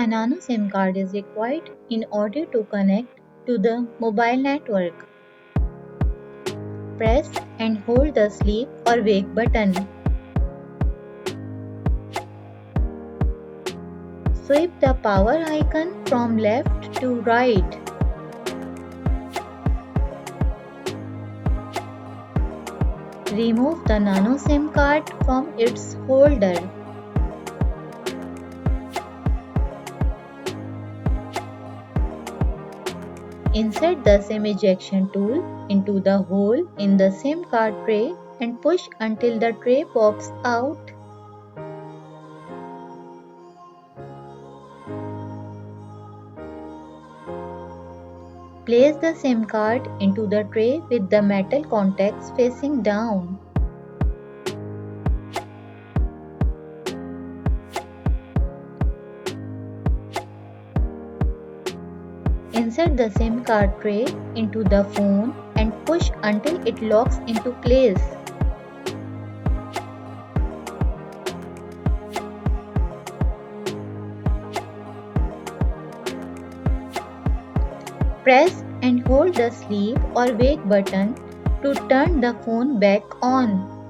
A nano SIM card is required in order to connect to the mobile network. Press and hold the sleep or wake button. Swipe the power icon from left to right. Remove the nano SIM card from its holder. Insert the SIM ejection tool into the hole in the SIM card tray and push until the tray pops out. Place the SIM card into the tray with the metal contacts facing down. Insert the SIM card tray into the phone and push until it locks into place. Press and hold the sleep or wake button to turn the phone back on.